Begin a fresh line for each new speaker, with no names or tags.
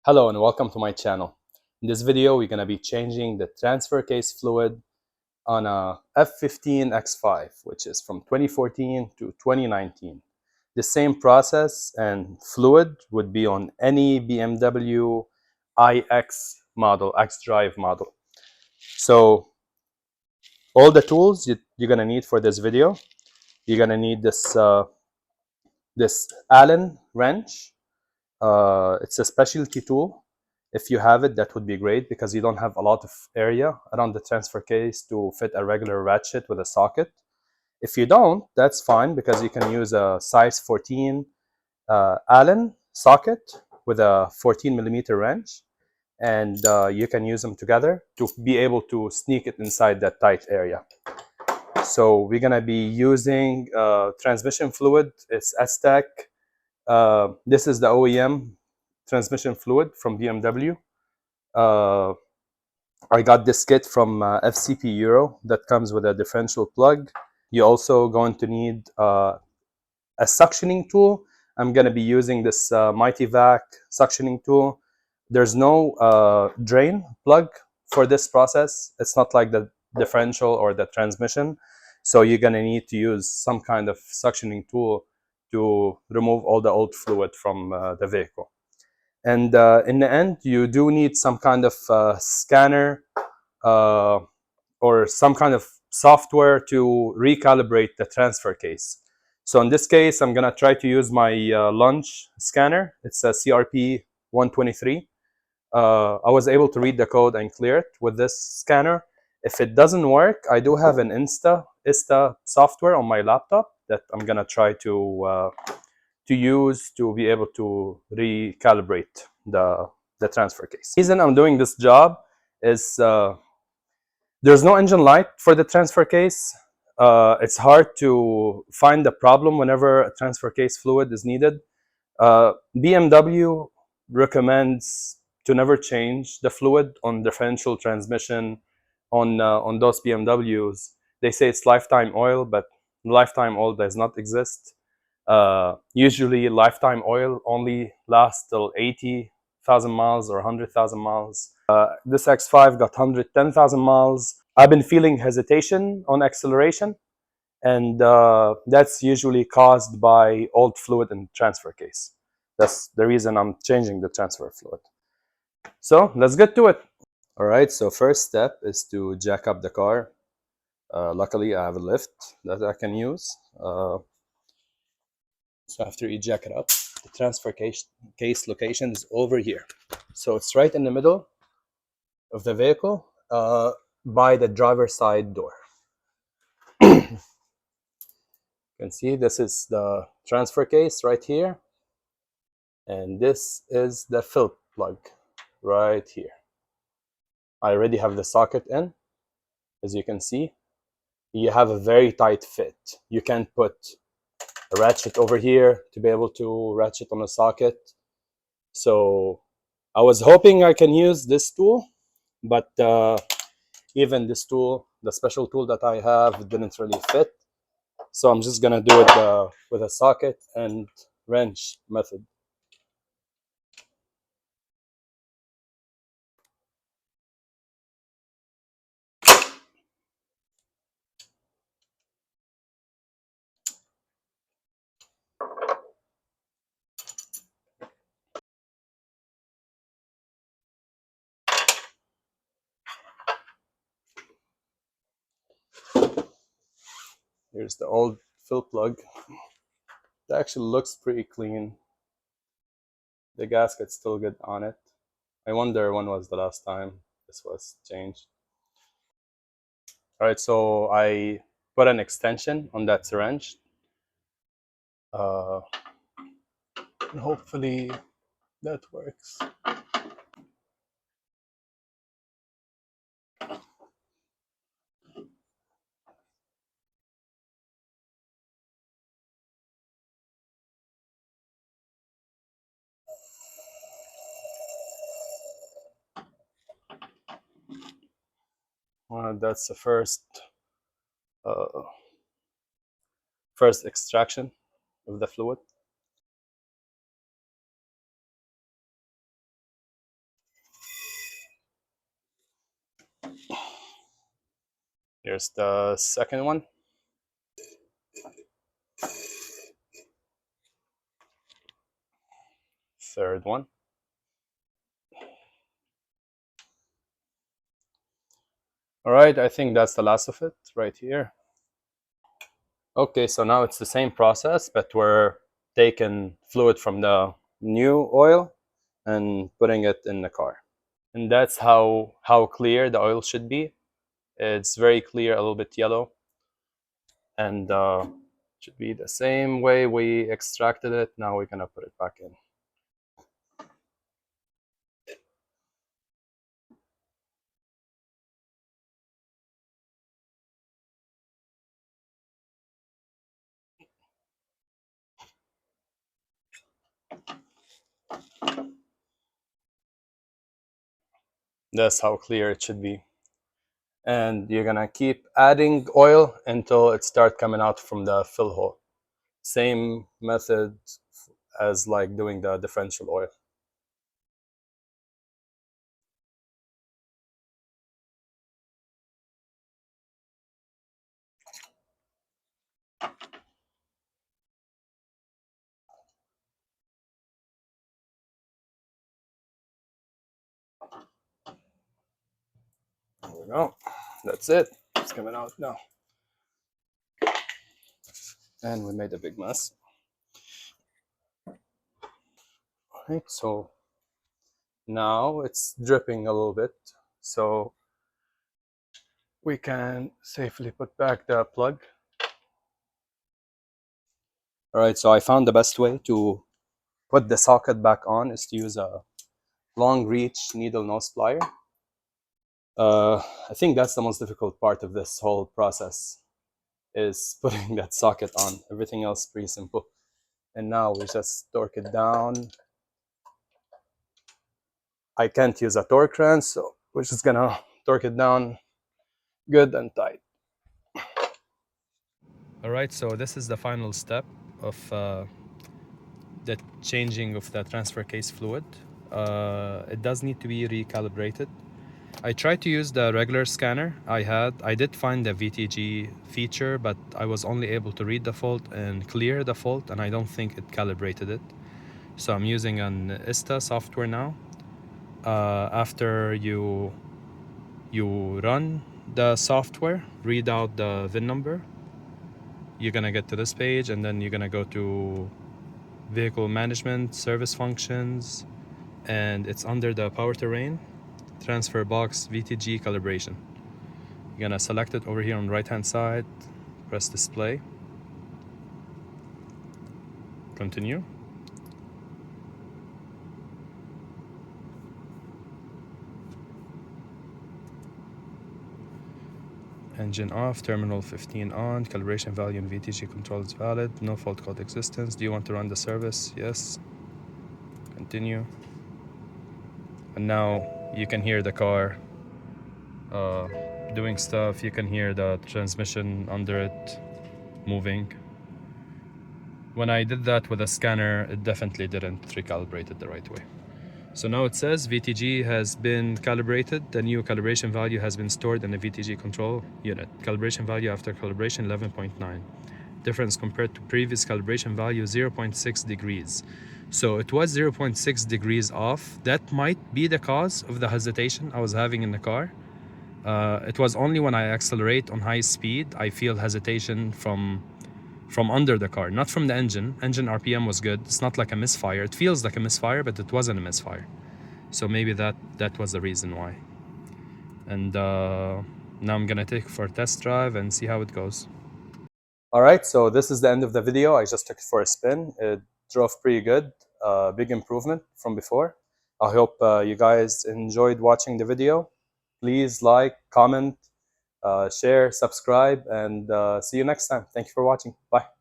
Hello and welcome to my channel. In this video, we're going to be changing the transfer case fluid on a F15 X5, which is from 2014 to 2019. The same process and fluid would be on any BMW iX model, xDrive model. So all the tools you're going to need for this video, you're going to need this Allen wrench. It's a specialty tool. If you have it, that would be great because you don't have a lot of area around the transfer case to fit a regular ratchet with a socket. If you don't, that's fine because you can use a size 14 Allen socket with a 14 millimeter wrench, and you can use them together to be able to sneak it inside that tight area. So we're gonna be using transmission fluid. It's STEC. This is the OEM transmission fluid from BMW. I got this kit from FCP Euro that comes with a differential plug. You're also going to need a suctioning tool. I'm going to be using this Mityvac suctioning tool. There's no drain plug for this process. It's not like the differential or the transmission. So you're going to need to use some kind of suctioning tool to remove all the old fluid from the vehicle. And in the end, you do need some kind of scanner or some kind of software to recalibrate the transfer case. So in this case, I'm going to try to use my Launch scanner. It's a CRP 123. I was able to read the code and clear it with this scanner. If it doesn't work, I do have an ISTA software on my laptop that I'm going to try to use to be able to recalibrate the transfer case. The reason I'm doing this job is there's no engine light for the transfer case. It's hard to find the problem whenever a transfer case fluid is needed. BMW recommends to never change the fluid on differential transmission on those BMWs. They say it's lifetime oil, but lifetime oil does not exist. Usually lifetime oil only lasts till 80,000 miles or 100,000 miles. This X5 got 110,000 miles. I've been feeling hesitation on acceleration, and that's usually caused by old fluid in the transfer case. That's the reason I'm changing the transfer fluid. So let's get to it. All right, so first step is to jack up the car. Luckily, I have a lift that I can use. So after you jack it up, the transfer case location is over here. So it's right in the middle of the vehicle by the driver's side door. You can see this is the transfer case right here. And this is the fill plug right here. I already have the socket in. As you can see, you have a very tight fit. You can't put a ratchet over here to be able to ratchet on a socket. So I was hoping I can use this tool, but even this tool, the special tool that I have, didn't really fit. So I'm just gonna do it with a socket and wrench method. Here's the old fill plug. It actually looks pretty clean. The gasket's still good on it. I wonder when was the last time this was changed. All right, so I put an extension on that wrench. Hopefully that works. That's the first extraction of the fluid. Here's the second one. Third one. All right, I think that's the last of it right here. Okay, so now it's the same process, but we're taking fluid from the new oil and putting it in the car. And that's how clear the oil should be. It's very clear, a little bit yellow, and should be the same way we extracted it. Now we're gonna put it back in. That's how clear it should be. And you're gonna keep adding oil until it starts coming out from the fill hole. Same method as like doing the differential oil. There we go. That's it. It's coming out now. And we made a big mess. All right, so now it's dripping a little bit. So we can safely put back the plug. All right, so I found the best way to put the socket back on is to use a long reach needle nose plier. I think that's the most difficult part of this whole process is putting that socket on. Everything else pretty simple. And now we just torque it down. I can't use a torque wrench, so we're just gonna torque it down good and tight. All right, so this is the final step of the changing of the transfer case fluid. It does need to be recalibrated. I tried to use the regular scanner I did find the VTG feature, but I was only able to read the fault and clear the fault, and I don't think it calibrated it. So I'm using an ISTA software now. After you run the software, read out the VIN number, you're gonna get to this page, and then you're gonna go to vehicle management, service functions, and it's under the power terrain, transfer box, VTG calibration. You're gonna select it over here on the right hand side, press display, continue. Engine off, terminal 15 on, calibration value and VTG control is valid, no fault code existence. Do you want to run the service? Yes. Continue. And now you can hear the car doing stuff. You can hear the transmission under it moving. When I did that with a scanner, it definitely didn't recalibrate it the right way. So now it says VTG has been calibrated. The new calibration value has been stored in the VTG control unit. Calibration value after calibration 11.9. Difference compared to previous calibration value 0.6 degrees. So it was 0.6 degrees off. That might be the cause of the hesitation I was having in the car. It was only when I accelerate on high speed I feel hesitation from under the car, not from the engine. Engine RPM was good. It's not like a misfire. It feels like a misfire, but it wasn't a misfire. So maybe that was the reason why. And now I'm gonna take it for a test drive and see how it goes. All right, so this is the end of the video. I just took it for a spin. It drove pretty good. Big improvement from before. I hope you guys enjoyed watching the video. Please like, comment, share, subscribe, and see you next time. Thank you for watching. Bye.